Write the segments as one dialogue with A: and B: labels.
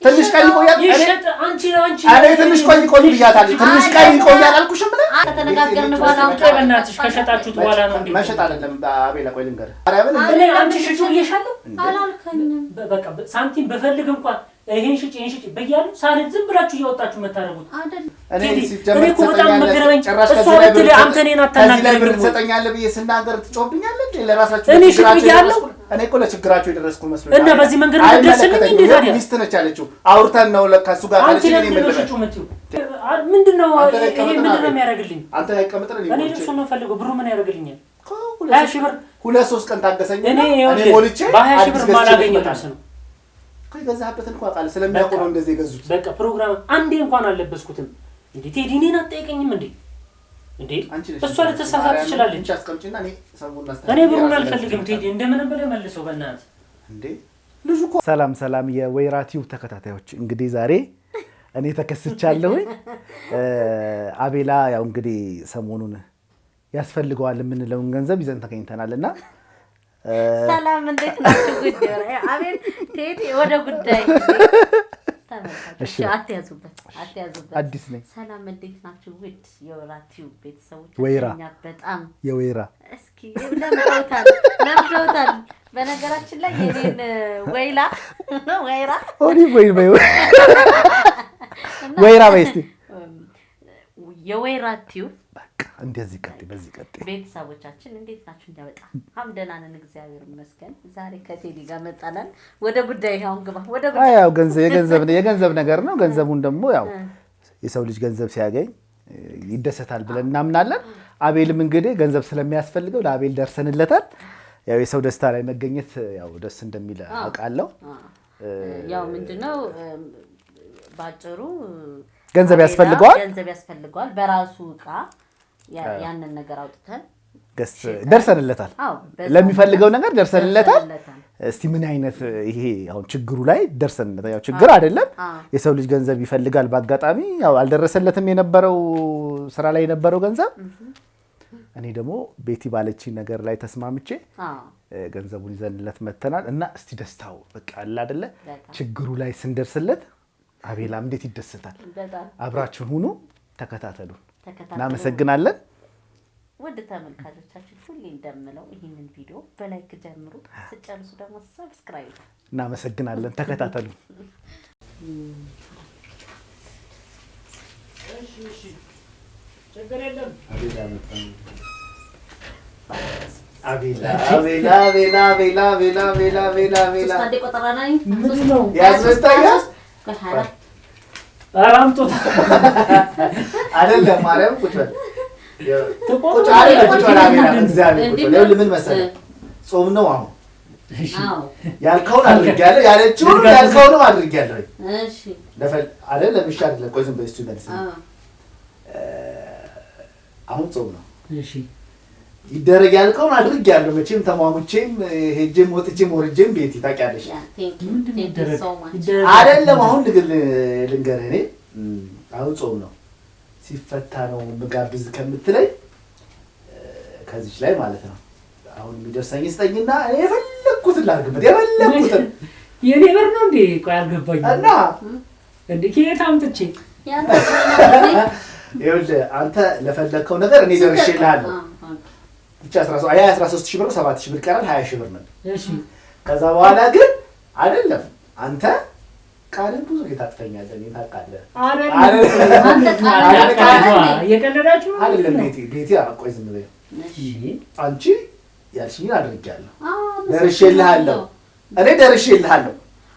A: ትንሽ ቀን ይቆያል እኔ ትንሽ ቆይ ብያታለሁ ትንሽ ቀን ይቆያል አልኩሽም
B: ተነጋገርን በኋላ በእናትሽ ከሸጣችሁት በኋላ ነው እንዴ
A: መሸጥ አይደለም አቤላ ቆይ ልንገርህ
B: እኔ አንቺ ሽጪው እየሻለሁ
C: አላልከኝም
B: በቃ ሳንቲም በፈልግ እንኳን ይሄን ሽጪ በያሉ ሳልት ዝም ብላችሁ እያወጣችሁ መታረጉት
C: አይደል
A: እኔ ሲጀመር
B: በጣም መገረመኝ እሷ ብትል አንተ እኔን አታናግረኝ
A: ትሰጠኛለህ ብዬ ስናገር ትጮብኛለህ እንዴ ለራሳችሁ
B: እኔ ሽጥያለሁ
A: እኔ እኮ ለችግራችሁ የደረስኩ መስሎኝ
B: እና በዚህ መንገድ ደረስልኝ እንዴ ታዲያ
A: ሚስት ነች ያለችው አውርተን ነው ለካሱ ጋር
B: አለች እኔ ምንድነው ይሄ ምንድነው የሚያደርግልኝ
A: አንተ አይቀመጥልኝ
B: እኔ ልብሱ ነው ፈልገው ብሩ ምን ያደርግልኛል 20 ብር
A: 2-3 ቀን ታገሰኝ
B: እኔ ሞልቼ በ20 ብር ማላገኘው ታስ ነው
A: ከገዛህበት እንኳን ቃል ስለሚያውቁ ነው እንደዚህ የገዙት
B: በቃ ፕሮግራም አንዴ እንኳን አለበስኩትም እንዴ ቴዲ እኔን አትጠይቀኝም እንዴ እሷ ልትሳሳት ትችላለች
A: እንቻ አስቀምጪና እኔ ሰሙና
B: እኔ ብሩን አልፈልግም ቴዲ እንደምንም በለ መልሰው በእናትህ
A: እንዴ ልጅ እኮ ሰላም የወይራ ቲዩብ ተከታታዮች እንግዲህ ዛሬ እኔ ተከስቻለሁ አቤላ ያው እንግዲህ ሰሞኑን ያስፈልገዋል የምንለውን ገንዘብ ይዘን ተገኝተናልና
C: ሰላም እንዴት ናችሁ ጉዳይ አቤል ቴዲ ወደ ጉዳይ እሺ አትያዙበት
A: አዲስ ነኝ
C: ሰላም እንዴት ናችሁ ውድ የወይራ ቲዩብ ቤተሰቦች
A: ወይራ
C: በጣም
A: የወይራ
C: እስኪ ለምዶታል በነገራችን ላይ የኔን ወይራ
A: ወይራ በስቲ
C: የወይራ ቲዩብ
A: እንደዚህ በዚህ ቀጥ
C: ቤተሰቦቻችን እንዴት ናችሁ በጣም ሐምደናን እግዚአብሔር ይመስገን ዛሬ ከቴዲ ጋር መጣናል ወደ ጉዳይ አሁን ግባ ወደ ጉዳይ
A: ያው የገንዘብ ነገር ነው ገንዘቡን ደግሞ ያው የሰው ልጅ ገንዘብ ሲያገኝ ይደሰታል ብለን እናምናለን አቤልም እንግዲህ ገንዘብ ስለሚያስፈልገው ለአቤል ደርሰንለታል ያው የሰው ደስታ ላይ መገኘት ያው ደስ እንደሚል አውቃለሁ
C: ያው ምንድነው ባጭሩ
A: ገንዘብ ያስፈልገዋል
C: በራሱ ዕቃ ያንን ነገር አውጥተን
A: ደርሰንለታል ለሚፈልገው ነገር ደርሰንለታል እስቲ ምን አይነት ይሄ አሁን ችግሩ ላይ ደርሰንለታል ያው ችግር አይደለም የሰው ልጅ ገንዘብ ይፈልጋል ባጋጣሚ ያው አልደረሰለትም የነበረው ስራ ላይ የነበረው ገንዘብ እኔ ደግሞ ቤቲ ባለች ነገር ላይ ተስማምቼ ገንዘቡን ይዘንለት መተናል እና እስቲ ደስታው በቃ አለ አይደለ ችግሩ ላይ ስንደርስለት አቤላም እንዴት ይደሰታል አብራችሁን ሁኑ ተከታተሉ እናመሰግናለን
C: ወደ ተመልካቾቻችን ሁሌ እንደምለው ይሄንን ቪዲዮ በላይክ ጀምሩ ስጨርሱ ደግሞ ሰብስክራይብ
A: እናመሰግናለን ተከታተሉ
B: እሺ ችግር የለም
A: አቤላ
C: ታዲያ ቆጠራናኝ
B: ምንድነው
A: ያስወጣኛ
B: አራምጦት
A: አይደለም ማርያም ቁጭ ምን መሰለህ ጾም ነው አሁን ያልከውን አድርጊያለሁ ያልከውን አድርጊያለሁ
C: እሺ
A: አይደለም ይሻል ቆይ ዝም በይ እሱ ይመልስ አሁን ጾም ነው
B: እሺ
A: ይደረግ ያልከውን አድርጊያለሁ መቼም ተሟሙቼም ሄጄም ወጥቼም ወርጄም ቤት ታውቂያለሽ አይደለም አሁን ልንገርህ እኔ አሁን ጾም ነው ሲፈታ ነው መጋብዝ ከምትለኝ ከዚች ላይ ማለት ነው አሁን የሚደርሰኝ ስጠኝና እኔ የፈለኩትን ላድርግበት የፈለኩትን
B: የኔ ብር ነው እንዴ ቆይ አልገባኝ
A: እና
B: እንዴ ከየት አምጥቼ
A: ይኸውልህ አንተ ለፈለከው ነገር እኔ ደርሼልሃለሁ ብቻ 13000 ብር 7000 ብር ቀራል 20000 ብር ነው
B: እሺ
A: ከዛ በኋላ ግን አይደለም አንተ ቃልን ብዙ ታጥፈኛለህ እኔ ታውቃለህ
B: የቀለዳችሁ
A: አይደለም ቤቲ አቆይ ዝም በይ እሺ አንቺ ያልሽኝ አድርጊያለሁ ደርሼልሃለሁ እኔ ደርሼልሃለሁ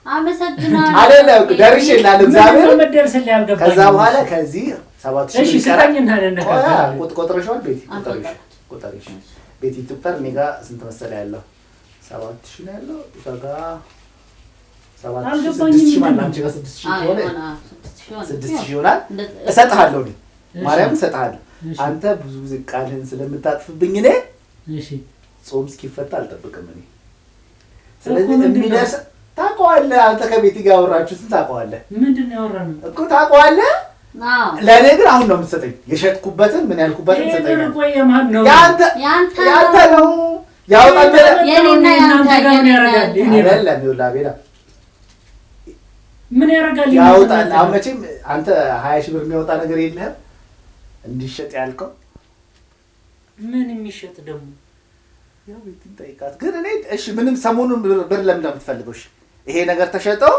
C: አመሰግናለሁ
A: አይደለም ደርሼልሃለሁ እግዚአብሔር
B: መደርስልህ ያልገባኝ
A: ከዛ በኋላ ከዚህ 7000
B: እሺ ስጠኝና ለነገር
A: ቆጥረሽዋል ቤቲ ቆጥረሽ ቤቲ ትቁጠር እኔ ጋር ስንት መሰለህ ያለው 7000 ነው ያለው እዛ ጋር 7000 ማለት አንቺ ጋር 6000 ሆነ 6000 ይሆናል እሰጥሃለሁ እኔ ማርያም እሰጥሃለሁ አንተ ብዙ ጊዜ ቃልህን ስለምታጥፍብኝ እኔ
B: እሺ
A: ጾም እስኪፈታ አልጠብቅም እኔ ስለዚህ እንዲደርስ ታውቀዋለህ አንተ ከቤቲ ጋር አወራችሁት ታውቀዋለህ
B: ምንድነው ያወራነው
A: እኮ ታውቀዋለህ ለኔ ግን አሁን ነው የምትሰጠኝ የሸጥኩበትን ምን ያልኩበትን ሰጠኝ ያንተ ነው ያውጣል
C: የኔና ያንተ
B: ጋር ያረጋል
A: አይደለም ይውላ ቤላ
B: ምን ያደርጋል?
A: ያወጣል። አሁን መቼም አንተ 20 ሺህ ብር የሚያወጣ ነገር የለህም እንዲሸጥ ያልከው።
B: ምን የሚሸጥ ደግሞ?
A: ያው ቤትን ጠይቃት። ግን እኔ እሺ ምንም ሰሞኑን ብር ለምን እንደምትፈልገው? እሺ ይሄ ነገር ተሸጠው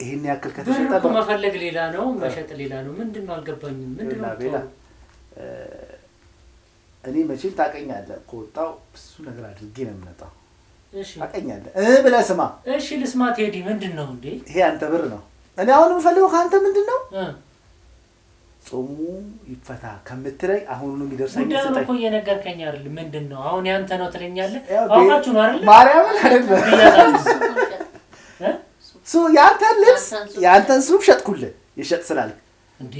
A: ይሄን ያክል ከተሸጠ
B: ብር መፈለግ ሌላ ነው፣ መሸጥ ሌላ ነው። ምንድነው አልገባኝም። ምንድነው?
A: እኔ መቼም ታውቀኛለህ፣ ከወጣው እሱ ነገር አድርጌ ነው የምመጣው።
B: እሺ
A: ታውቀኛለህ ብለህ ስማ።
B: እሺ ልስማ። ቴዲ ምንድነው እንዴ?
A: ይሄ አንተ ብር ነው። እኔ አሁን የምፈልገው ከአንተ ምንድነው? ጾሙ ይፈታ ከምትለኝ አሁን ነው የሚደርሰኝ።
B: ጉዳዩን እኮ እየነገርከኝ አይደል? ምንድነው አሁን ያንተ ነው ትለኛለህ? አውቃችሁ ነው አይደል?
A: ማርያምን አይደለም ያንተን ልብስ ያንተን ሱፍ ሸጥኩልህ። ይሸጥ ስላልክ
B: እንዴ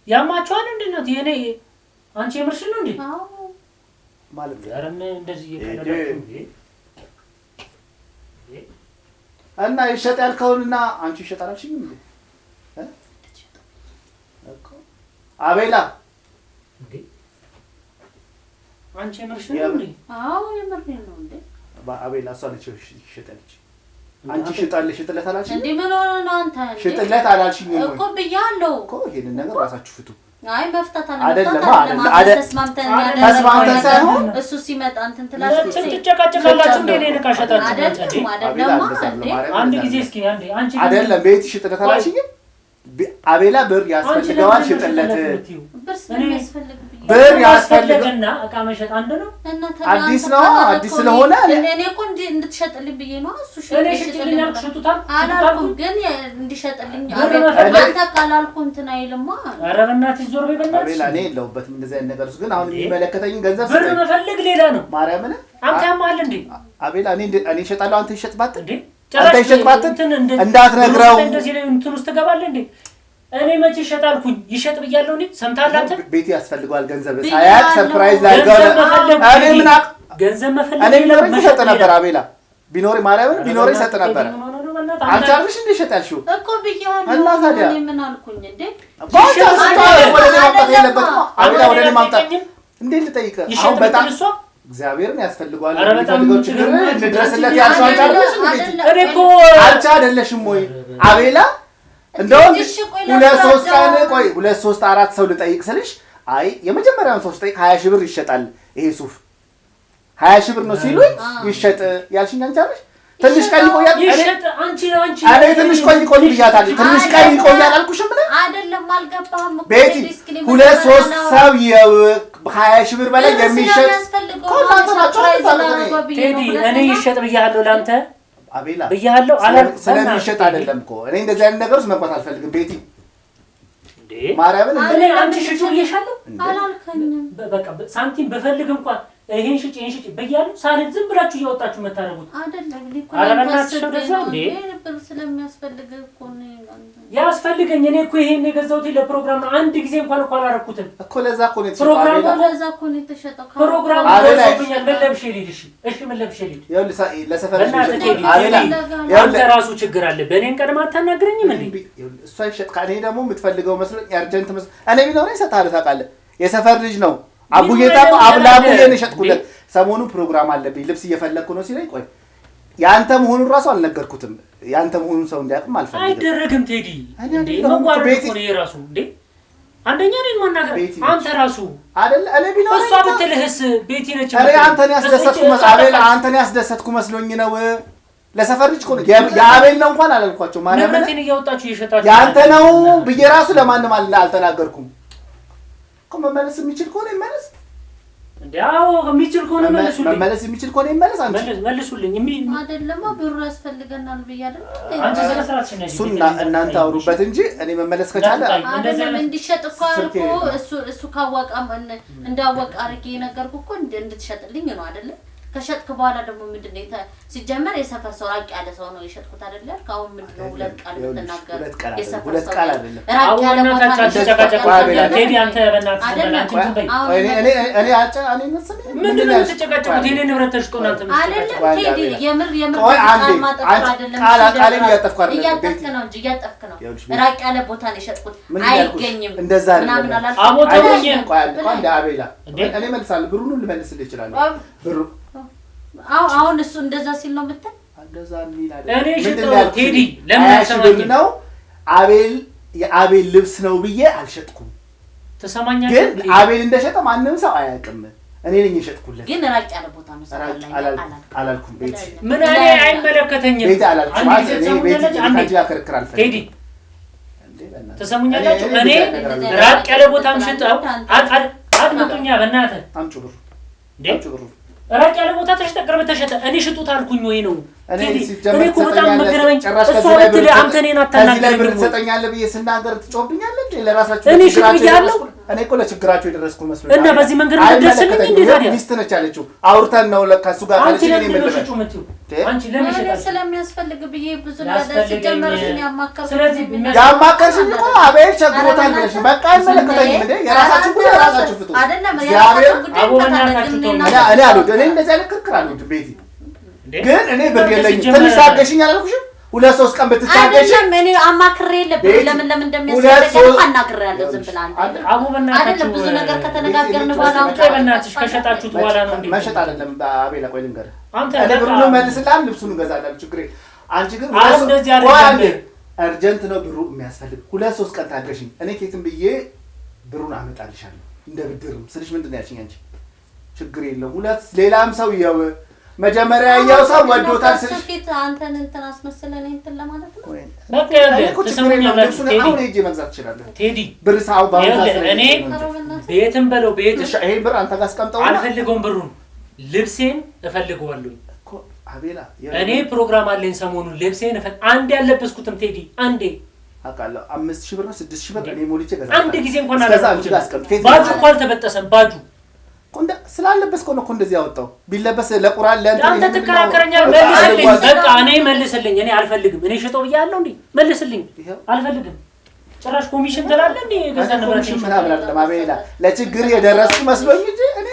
B: ያማችኋል እንዴ ነው የኔ? አንቺ የምርሽ ነው እንዴ?
A: ማለት ነው።
B: ኧረ ምን እንደዚህ እየቀለዳችሁ እንዴ?
A: እና ይሸጥ ያልከውንና አንቺ ይሸጥ አላልሽኝም እንዴ? አቤላ
B: እንዴ አንቺ የምርሽ ነው እንዴ?
C: አዎ የምርሽ ነው እንዴ?
A: አቤላ እሷ ነች ይሸጣለች። አንቺ ሽጣለሽ ሽጥለት አላልሽኝ
C: እንዴ? ምን ሆነ ነው አንተ?
A: ሽጥለት አላልሽኝ
C: እኮ ብያለሁ
A: እኮ። ይሄንን ነገር ራሳችሁ ፍቱ።
C: አይ መፍታት
A: አይደለም
C: ተስማምተን ሳይሆን እሱ ሲመጣ እንትን ትላለች።
B: ትጨቃጨቃላችሁ እንዴ? እኔን ካሸጣችሁ
C: አይደለም
B: አንድ ጊዜ እስኪ አንቺ
A: አይደለም ቤት ሽጥለት አላልሽኝ? አቤላ ብር ያስፈልገዋል፣ ሽጥለት። ብር ያስፈልገና
B: እቃ መሸጥ አንድ ነው።
A: አዲስ ነው። አዲስ ስለሆነ
C: እኔ እኮ እንድትሸጥልኝ ብዬ ነው። እሱ
B: ሽጥልኝ አልኩሽቱታል
C: አላልኩም፣ ግን እንዲሸጥልኝ አንተ ካላልኩ እንትን አይልማ።
B: ኧረ በእናትሽ ዞር በይ በእናትሽ።
A: አቤላ እኔ የለሁበትም እንደዚህ አይነት ነገር ውስጥ። ግን አሁን የሚመለከተኝ ገንዘብ
B: ብር መፈለግ ሌላ ነው።
A: ማርያምን
B: አንተ ያማል እንዴ?
A: አቤላ እኔ እሸጣለሁ፣ አንተ ይሸጥባት
B: እንዴ?
A: አንተ ይሸጥባት እንዳትነግረው
B: እንደዚህ ላይ እንትን ውስጥ ትገባለህ እንዴ? እኔ መቼ ይሸጣልኩኝ? ይሸጥ ብያለሁ እኔ። ሰምተሃል አንተ?
A: ቤት ያስፈልገዋል ገንዘብ ሳያቅ ሰርፕራይዝ ላድርገው። እኔ ምን አቅ
B: ገንዘብ መፈለግ
A: እኔ ቢኖረኝ ይሸጥ ነበር። አቤላ ቢኖረኝ ማርያምን ቢኖረኝ ይሰጥ ነበር። አንቺ አልሽ እንደ ይሸጥ ያልሽው
C: እኮ ብያለሁ።
A: እና ታዲያ
C: እኔ ምን አልኩኝ እንዴ?
A: ወደ እኔ ማምጣት የለበትም። አቤላ ወደ እኔ ማምጣት እንዴት ልጠይቅህ? አሁን በጣም እግዚአብሔርን ያስፈልገዋል። የሚፈልገው ችግር እንድረስለት ያልሽው አንቺ አይደለሽ እንዴ?
B: እኔ እኮ
A: አንቺ አይደለሽም ወይ አቤላ? እንደውም 2-3 ቀን ቆይ 2-3-4 ሰው ልጠይቅ ስልሽ አይ የመጀመሪያውን ሰው ስጠይቅ 20 ሺህ ብር ይሸጣል ይሄ ሱፍ 20 ሺህ ብር ነው ሲሉኝ ይሸጥ ያልሽኝ አንቺ አይደለሽ? ትንሽ ቀን ይቆያል።
B: ይሸጥ አንቺ
A: እኔ ትንሽ ቆይ ብያታለሁ። ትንሽ ቀን ይቆያል አልኩሽም። ምን
C: አይደለም አልገባህም እኮ
A: ቤቲ 2-3 ሰው 20 ሺህ ብር በላይ የሚሸጥ
B: ቴዲ እኔ ይሸጥ ብያለሁ ለአንተ
A: አቤላ
B: ብያለሁ አላልኩም።
A: ስለሚሸጥ አይደለም እኮ እኔ እንደዚህ አይነት ነገር ውስጥ መግባት አልፈልግም። ቤቲ እንዴ ማርያምን
B: እኔ አንቺ ሽጩ ብዬሻለሁ
C: አላልከኝም።
B: በቃ ሳንቲም በፈልግ እንኳን ይሄን ሽጭ ብያለሁ። ሳልት ዝም ብላችሁ እያወጣችሁ መታረጉት
C: አይደለም።
B: አረበናችሁ እንደዛ እንዴ?
C: ስለሚያስፈልግ እኮ ነው
B: ያስፈልገኝ። እኔ እኮ ይሄን የገዛሁት ለፕሮግራም ነው። አንድ ጊዜ እንኳን አላረኩትም
A: እኮ። ለዛ እኮ ነው
B: ፕሮግራም
C: ለዛ እኮ ነው የተሸጠው።
B: ፕሮግራም አለብኛል። ምን ለብሼ ልሂድ? እሺ ምን ለብሼ ልሂድ?
A: ለሰፈር
B: አንተ ራሱ ችግር አለ። በእኔን ቀድማ አታናግረኝም እንዴ?
A: እሷ ይሸጥ ካኔ ደግሞ የምትፈልገው መስሎኝ አርጀንት መስሎኝ እኔ ቢኖረኝ እሰጥሃለሁ። ታውቃለህ የሰፈር ልጅ ነው። አቡጌታ አብላቡዬን እሸጥኩለት። ሰሞኑን ፕሮግራም አለብኝ ልብስ እየፈለግኩ ነው ሲለኝ ቆይ ያንተ መሆኑን ራሱ አልነገርኩትም። ያንተ መሆኑን ሰው እንዲያውቅም አልፈልግም።
B: አይደረግም ቴዲ እንዴ መዋረድ እኮ ነው የራሱ እንዴ። አንደኛ ነኝ ማናገር አንተ ራሱ
A: አይደል? እኔ ቢኖር
B: እሷ ብትልህስ ቤቲ ነች።
A: እኔ አንተን ያስደሰትኩ መስሎኝ ነው። ለሰፈር ልጅ እኮ ነው የአቤል ነው እንኳን አላልኳቸው። ማርያም
B: ነው እያወጣችሁ እየሸጣችሁ
A: ያንተ ነው ብዬ ራሱ ለማንም አልተናገርኩም እኮ። መመለስ የሚችል ከሆነ ይመለስ
B: እንዴ? አዎ የሚችል ከሆነ መልሱልኝ።
A: መመለስ የሚችል ከሆነ ይመለስ። አንቺ
B: መልሱልኝ።
C: አይደለም ብሩ ያስፈልገናል ብያለሁ።
B: አንቺ ስለስራትሽ ነሽ።
A: እሱና እናንተ አውሩበት እንጂ እኔ መመለስ ከቻለ
C: አይደለም እንዲሸጥ እኮ እሱ ካወቀ እንዳወቀ አድርጌ ነገርኩ እኮ እንድትሸጥልኝ ነው አይደለ? ከሸጥክ በኋላ ደግሞ ምንድነው ሲጀመር የሰፈር ሰው ራቅ ያለ ሰው ነው የሸጥኩት አይደለ? ካሁን ምንድነው ሁለት ቃል ተናገር።
A: ሁለት ቃል አይደለም
C: ራቅ ያለ ቦታ
B: ቴዲ አንተ በእናትህ አንቺ ትበይ።
A: እኔ መስለኝ
B: ምንድነው የምትጨቃጨቁት? የኔ ንብረት ተሽጦ እናንተ
C: አይደለም ቴዲ የምር
A: ቃሌን እያጠፍኩ
C: ነው እንጂ እያጠፍክ ነው። ራቅ ያለ ቦታ ነው የሸጥኩት አይገኝም
A: እንደዛ
C: ምናምን አላልኩም።
B: አሞተኝ
A: እንደ አቤላ እኔ መልሳለሁ። ብሩን ልመልስልህ እችላለሁ። ብሩ
C: አሁን እሱ እንደዛ ሲል ነው የምትል
A: እንደዛ እንሂድ አይደል?
B: እኔ ሽጠው ቴዲ ለምን አሰማኝ
A: ነው የአቤል ልብስ ነው ብዬ አልሸጥኩም።
B: ተሰማኛለህ?
A: ግን አቤል እንደሸጠ ማንም ሰው አያውቅም። እኔ ነኝ የሸጥኩለት።
C: ግን ራቅ ያለ ቦታ ነው
A: አላልኩም። ቤት
B: ምን እኔ አይመለከተኝም።
A: ቤት አላልኩም። እኔ ቤት አንቺ አከርክር አልፈልግም።
B: ቴዲ ተሰሙኛላችሁ? እኔ ራቅ ያለ ቦታም ሽጠው አድምጡኛ በእናትህ
A: አምጪ ብሩ
B: ራቅ ያለ ቦታ ተሸጠ፣ ቅርብ ተሸጠ። እኔ ሽጡት አልኩኝ ወይ ነው? እኔ እኮ በጣም መገረመኝ። እሷ ብትል አንተ እኔን አታናግረኝ።
A: ብር ትሰጠኛለህ ብዬ ስናገር ትጮህብኛለህ እንዴ? ለራሳችሁ
B: እኔ ሽጡ ብያለሁ።
A: እኔ እኮ ለችግራችሁ የደረስኩ መስሎኝ
B: እና በዚህ መንገድ ደርስልኝ እንዴ? ታዲያ
A: ሚስት ነች ያለችው። አውርተን ነው ከእሱ ጋር
B: አንቺ ለምን ነው ሽጡ የምትይው? አንቺ ለምን ሽጣለሽ?
C: ስለሚያስፈልግ ብዬ ብዙ ነገር ሲጀመር ያማከርኩ።
B: ስለዚህ
A: ያማከርሽኝ እኮ አቤል ቸግሮታል ብለሽ በቃ አይመለከተኝም እንዴ? የራሳችሁ ጉዳይ የራሳችሁ ፍቱ።
C: አይደለም የራሳችሁ ጉዳይ
A: እኔ አልወድም። እኔ እንደዚህ አይነት ክርክር አልወድም። ቤቲ ግን እኔ ብር የለኝም። ትንሽ ታገሽኝ አላልኩሽም? 2-3 ቀን ብትታገሽ
C: አይደለም። እኔ አማክሬ ለምን እንደሚያስፈልግ አናግሬያለሁ። ዝም ብላ አይደለም ብዙ ነገር ከተነጋገርን በኋላ
B: በእናትሽ ከሸጣችሁት በኋላ ነው እንዴ?
A: መሸጥ አይደለም አቤላ። ቆይ ልንገርህ፣
B: አንተ
A: እኔ ብሩን መልስልሃል፣ ልብሱን እገዛለሁ። ችግር የለም። አንቺ ግን
B: እንደዚህ አይደለም።
A: እርጀንት ነው ብሩ የሚያስፈልግ። 2-3 ቀን ታገሽኝ። እኔ ኬትም ብዬ ብሩን አመጣልሻለሁ። እንደ ብድርም ስልሽ ምንድን ነው ያልሽኝ አንቺ? ችግር የለም። ሌላም ሰው ያው መጀመሪያ ያው ሰው ወዶታል ስልሽ
C: አንተን እንትን አስመስለን እንትን ለማለት ነው።
B: በቃ ተሰሙኛላችሁ።
A: አሁን ሄጄ መግዛት እችላለሁ።
B: ቴዲ
A: ብር ሳው
B: እኔ ቤትም በለው ቤት
A: ይሄን ብር አንተ ጋር አስቀምጠው።
B: አልፈልገውም። ብሩን ልብሴን እፈልገዋለሁ
A: እኮ አቤላ።
B: እኔ ፕሮግራም አለኝ ሰሞኑን። ልብሴን አንዴ ያለበስኩት ቴዲ አንዴ
A: አውቃለሁ። 5000 ብር ነው 6000 ብር እኔ ሞልቼ ገዛለሁ።
B: አንድ ጊዜ እንኳን አላልኩት። ባጁ እኮ አልተበጠሰም። ባጁ
A: ኮንዳ ስላለበስ እኮ ነው እንደዚህ ያወጣው። ቢለበስ ለቁርአን ለእንትን
B: አንተ ትከራከረኛለህ። መልስልኝ በቃ እኔ መልስልኝ። እኔ አልፈልግም። እኔ ሽጠው ብያለሁ እንዴ? መልስልኝ። አልፈልግም። ጭራሽ ኮሚሽን ትላለህ እንዴ? ገዛ ነበር
A: ኮሚሽን ምን አብላል ለማቤላ ለችግር የደረስኩ መስሎኝ እንጂ እኔ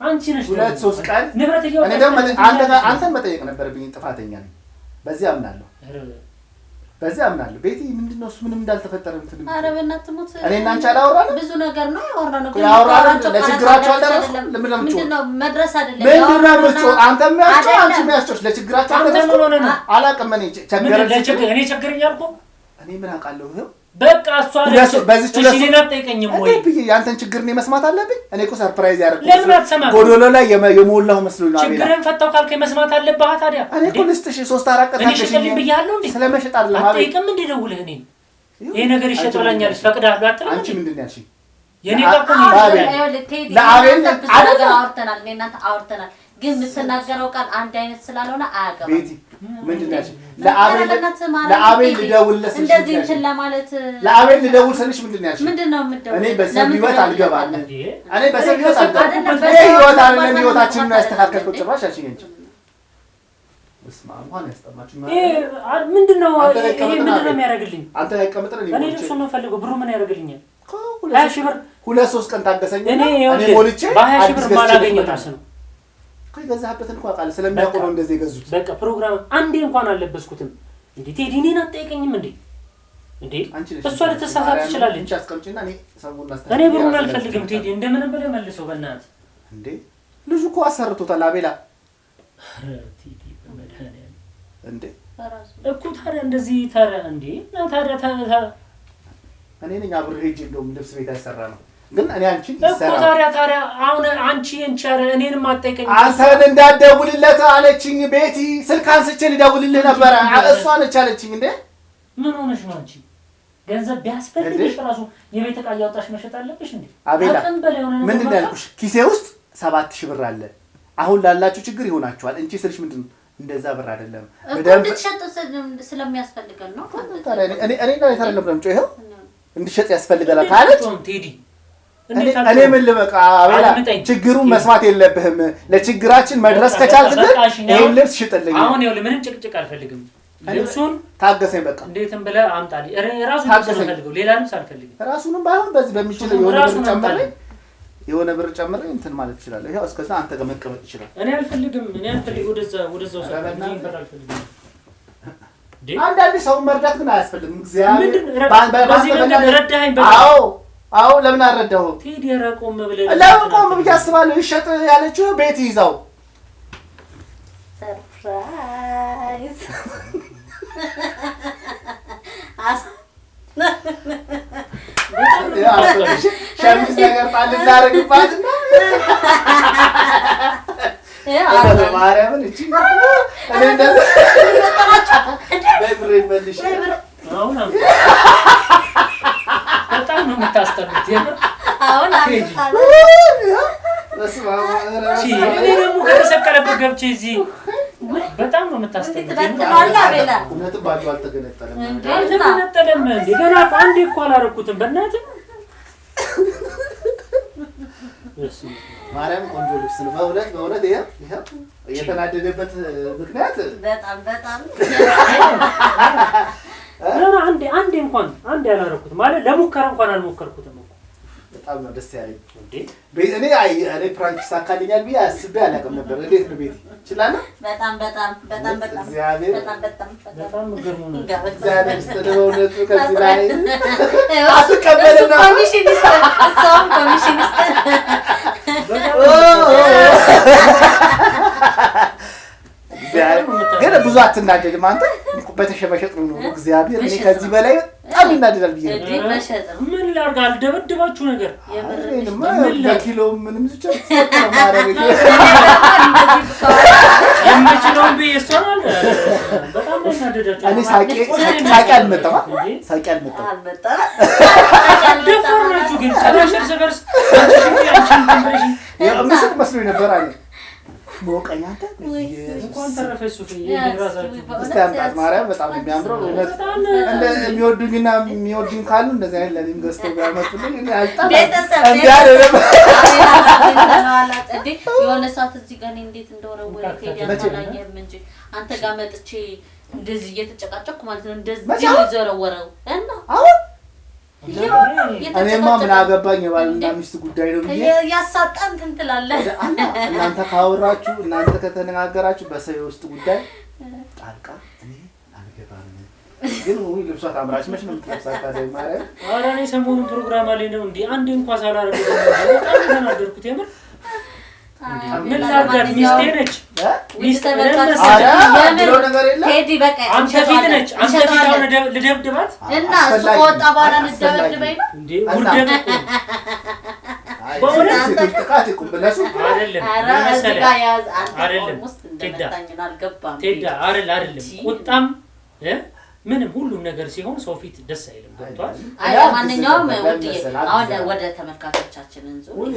B: አንቺ ነሽ
A: 2-3 ቀን
B: ንብረት
A: እኔ ደግሞ አንተን መጠየቅ ነበረብኝ። ጥፋተኛ ነኝ። በዚህ አምናለሁ። ቤቲ ምንድነው እሱ ምንም እንዳልተፈጠረ እንትን
C: ኧረ በእናትህ ሞት
A: እኔ እና አንቺ አላወራንም።
C: ብዙ ነገር ነው ያወራነው።
A: ለችግራቸው አልደረስኩም። ምንድነው
C: መድረስ አይደለም
A: ምንድነው አንተ የሚያስጨው አንቺ የሚያስጨው ለችግራቸው አልደረስኩም። አላውቅም። እኔ
B: ቸገረኝ አልኩ።
A: እኔ ምን አውቃለሁ? ይኸው
B: በቃ እሷ
A: በዚህ
B: ችግር አትጠይቀኝም ወይ?
A: ያንተን ችግር ነው መስማት አለብኝ። እኔ እኮ ሰርፕራይዝ ያደረኩት
B: ለምን አትሰማም?
A: ጎዶሎ ላይ የሞላው መስሎኝ ነው።
B: ችግርን ፈታው ካልከኝ መስማት አለብህ ታዲያ።
A: እኔ እኮ ልስጥሽ 3-4 ቀን ታገሽኝ።
B: እኔ ብያለሁ እንዴ?
A: ስለመሸጥ አይደለም አቤት።
B: አትጠይቅም እንዴ? ደውለህ እኔ ይሄ ነገር ይሸጥ ብላኛለች ፈቅዳለሁ አትልም?
A: አንቺ ምንድን ነው ያልሽኝ?
B: የኔ ጋር
C: ለአቤል ነገር አውርተናል። እኔ እናንተ አውርተናል። ግን የምትናገረው ቃል አንድ አይነት ስላልሆነ አያገባም።
A: ቤቲ ምንድን ነው ያልሽኝ? ለአቤል ልደውልልሽ
C: እንደዚህ እንትን ለማለት
A: ለአቤል ልደውል ስልሽ ምንድን ነው ያልሽኝ?
C: ምንድን ነው የምትደውል?
A: እኔ በሰው ህይወት አልገባም። እኔ በሰው ህይወት አልገባም። ህይወት አይደለም ህይወታችንን ነው ያስተካከልኩት። ጭራሽ ያልሽኝ እንጂ እስማ እንኳን ያስጠማችሁ
B: ምንድን ነው ይሄ? ምንድን ነው የሚያደርግልኝ?
A: አንተ ያቀመጥን
B: እኔ ልብሱ ነው ፈልገው ብሩ ምን ያደርግልኛል?
A: 20 ብር 2-3 ቀን ታገሰኝ።
B: እኔ
A: ሞልቼ
B: በ20 ብር ማላገኘው ልብስ ነው
A: የገዛህበትን እንኳን ቃል ስለሚያውቁ ነው እንደዚህ የገዙት።
B: በቃ ፕሮግራም አንዴ እንኳን አልለበስኩትም። እንዴ ቴዲ እኔን አትጠይቀኝም እንዴ? እሷ ልትሳሳት ትችላለች። እኔ ብሩን አልፈልግም ቴዲ፣ እንደምንም ብለህ መልሰው በእናትህ።
A: እንዴ ልጁ እኮ አሰርቶታል አቤላ።
B: ቴዲ በመድኃኒዓለም
A: እንዴ
B: እኮ ታዲያ እንደዚህ ታዲያ እንዴ እና ታዲያ
A: እኔ ነኝ አብሬ ሄጄ እንደውም ልብስ ቤት አይሰራ ነው ግን እኔ አንቺ ይሰራ
B: እኮ ታዲያ አሁን አንቺ እንቻለ እኔንም አትጠይቀኝ።
A: አንተን እንዳትደውልለት አለችኝ ቤቲ። ስልክ አንስቼ ልደውልልህ ነበረ እሷ ነች አለችኝ። እንዴ
B: ምን ሆነሽ ነው አንቺ? ገንዘብ ቢያስፈልግሽ ራሱ የቤት ዕቃ እያወጣሽ መሸጥ አለብሽ እንዴ?
A: አቤላ ምንድን ነው ያልኩሽ? ኪሴ ውስጥ 7000 ብር አለ። አሁን ላላችሁ ችግር ይሆናችኋል እንጂ ስልሽ ምንድን ነው እንደዛ ብር አይደለም።
C: በደንብ እንድትሸጥ ስለሚያስፈልገን ነው።
A: እኔ ነው የተረለም ነው ይሄው እንድትሸጥ ያስፈልጋል ካለች
B: ቴዲ
A: እኔ ምን ልበቃ አቤላ፣ ችግሩን መስማት የለብህም። ለችግራችን መድረስ ከቻልክ ግን ይሄን ልብስ ሽጥልኝ።
B: አሁን ይኸውልህ ምንም ጭቅጭቅ አልፈልግም። ልብሱን
A: ታገሰኝ በቃ
B: እንዴትም ብለህ አምጣልኝ። ራሱን አልፈልገው፣ ሌላ ልብስ አልፈልግም።
A: ራሱንም ባይሆን በዚህ በሚችለው የሆነ ብር ጨምሬ እንትን ማለት ይችላል። ይሄው እስከዛ አንተ ጋር መቀመጥ ይችላል።
B: እኔ አልፈልግም። ወደዛው ሰው አልፈልግም።
A: አንዳንዴ ሰውን መርዳት ግን አያስፈልግም። እግዚአብሔር
B: በዚህ መንገድ ረዳኸኝ።
A: አዎ ለምን አልረዳሁም?
B: ቴዲ ረቆም ብለህ
A: ለምን ቆም ብዬ አስባለሁ። ይሸጥ ያለችው ቤት ይዛው
C: ሰርፕራይዝ
A: ሸሚዝ ነገር ጣል እናደርግባት እና ማርያምን እቺ እኔ እንደዚህ በብሬ መልሽ
B: አሁን በጣም ነው የምታስጠሉት።
C: አሁን
B: እኔ ደግሞ ከተሰቀለበት ገብቼ እዚህ በጣም ነው የምታስጠሉት።
A: እውነትም ባዶ አልተገነጠለም
B: አልተገነጠለም እንዴ ገና አንዴ እኮ አላደረኩትም በእናትህ
A: ማርያም ቆንጆ ልብስ ነው በእውነት ይሄ የተናደደበት ምክንያት
C: በጣም
B: አንዴ እንኳን ያላደረኩት ማለት ለሙከራ እንኳን አልሞከርኩትም እኮ
A: በጣም ነው ደስ ያለኝ እንዴ እኔ ፕራንክ ሳካልኛል ብዬ አስቤ አላውቅም ነበር። እንዴት ነው ቤት ይችላል?
C: በጣም
A: እግዚአብሔር
B: በጣም ግርሙ ነው።
A: እግዚአብሔር ስተደውነቱ ከዚህ ላይ አትቀበልና
C: ኮሚሽን ይስጥ
A: ግን ብዙ አትናደድም አንተ በተሸበሸጥ ነው እግዚአብሔር እኔ ከዚህ በላይ በጣም ይናደዳል ብዬ
B: ምን ላድርግ አልደበድባችሁ ነገር
A: በኪሎ ምንም ብቻ ማረግ
B: የምችለውን ብዬ እሷን በጣም ያናደዳችሁ
A: እኔ ሳቂ አልመጣም
B: ደፋር ናችሁ ግን ጭራሽ እርስ በርስ
A: ምስል መስሎኝ ነበር አለ ሞቀኛ አንተ
B: እንኳን ተረፈሽ ሱፍዬ የራሳችሁ
A: እስቲ ማርያም በጣም የሚያምረው እውነት እንደ የሚወዱኝና የሚወዱኝ ካሉ እንደዚህ አይነት ለኔም ገዝተው ያመጡልኝ እኔ አልጣም
C: የሆነ ሰዓት እዚህ ጋር እንዴት እንደወረወረ ያላየም እንጂ አንተ ጋር መጥቼ እንደዚህ እየተጨቃጨቅኩ ማለት ነው እንደዚህ ይዘረወረው እና
A: እኔማ ምን አገባኝ የባልና ሚስት ጉዳይ ነው ብዬ
C: ያሳጣን እንትን ትላለህ።
A: እናንተ ካወራችሁ እናንተ ከተነጋገራችሁ በሰው ውስጥ ጉዳይ ጣልቃ እኔ አልገባም። ግን ሁሉ ልብሷ ታምራች መች ነው የምትለብሳት ታዲያ ማለት
B: ኧረ እኔ ሰሞኑን ፕሮግራም አለኝ ነው እንዴ አንዴ እንኳን ሳላረግ በጣም ተናደርኩት የምር ምን ላድርጋት ሚስቴ ነች ሚስቴ
C: ቴዲ በቃ
B: አንተ ፊት ነች አንተ ፊት አሁን ልደብድባት
C: እና እሱ ወጣ በኋላ ልደብድበኝ ነው
B: እንዴ ውርደት እኮ በእውነት
A: ጥቃት ይቁምብለሱ
B: አይደለም ቴዳ አይደለም ቁጣም ምንም ሁሉም ነገር ሲሆን ሰው ፊት ደስ አይልም። ገብቷል?
C: አይ ማንኛውም አሁን ወደ ተመልካቾቻችን እንዙ ወደ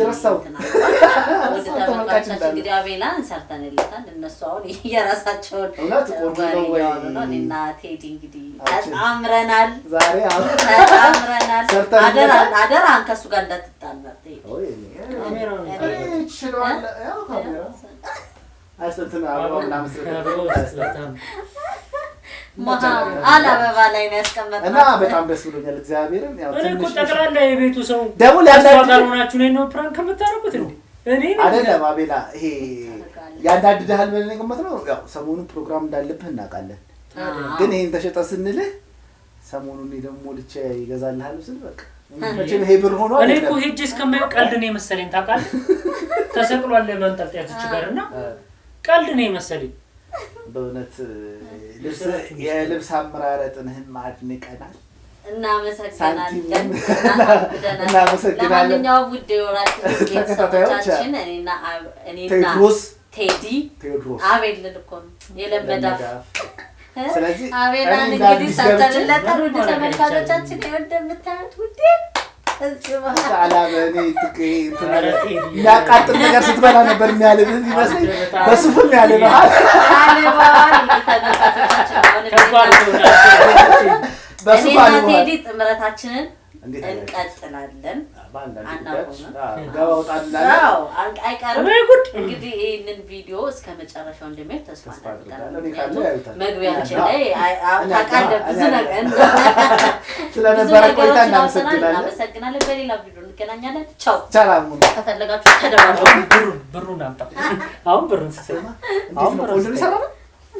C: ተመልካቾቻችን እንግዲህ አቤላን ሰርተንልታል። እነሱ አሁን የራሳቸውን እኔና ቴዲ እንግዲህ ተጣምረናል።
A: ዛሬ
C: አደራ ከሱ ጋር እንዳትጣመር አላበባ ላይ ነው ያስቀመጥነው
A: እና በጣም ደስ ብሎኛል። እግዚአብሔርን ያው
B: ትንሽ ተቀራለ የቤቱ ሰው
A: ደሙ
B: ሊያዳርጉናችሁ ነው ፕራንክ ከምታረጉት እንዴ እኔ
A: አይደለም አቤላ ይሄ ያዳድዳል በለኝ ገመት ነው። ያው ሰሞኑን ፕሮግራም እንዳለብህ እናውቃለን። ግን ይሄን ተሸጠ ስንልህ ሰሞኑን ደግሞ ልቼ ይገዛልሃል ስል በቃ መቼም ይሄ ብር ሆኖ
B: እኔ እኮ ሄጄ እስከማየው ቀልድ ነው የመሰለኝ ታውቃለህ። ተሰቅሏል ለማንጠልጥያችሁ ጋርና ቀልድ ነው የመሰለኝ
A: በእውነት የልብስ አመራረጥንህን ማድንቀናል።
C: እናመሰግናለን።
A: እናመሰግናለን።
C: ውድ የወራችን ቤተሰቦቻችን እኔና
A: ቴዎድሮስ
C: አቤልን እኮ ነው የለመዳፍ
A: ስለዚህ
C: አቤላን እንግዲህ ሰርተንለታል። ውድ ተመልካቾቻችን እንደምታዩት ውዴ
A: አላበኔ ያቃጥል ነገር ስትበላ ነበር የሚያልብህ ይመስል በሱፍም ያልብሃል።
C: እኔና ቴዲ ጥምረታችንን እንቀጥላለን። አይቀርም እንግዲህ ይህንን ቪዲዮ እስከ መጨረሻው እንደሚያዩት ተስፋ እናደርጋለን። መግቢያችን ላይ ታውቃለህ ብዙ ነገር
A: ስለነበረ ቆይታ እናመሰግናለን።
C: በሌላ ቪዲዮ እንገናኛለን። ቻው።
A: ከፈለጋችሁ
C: ተደባደቡ።
B: ብሩን አምጣ። አሁን ብሩን
A: አሁን ቆንጆ ይሰራል።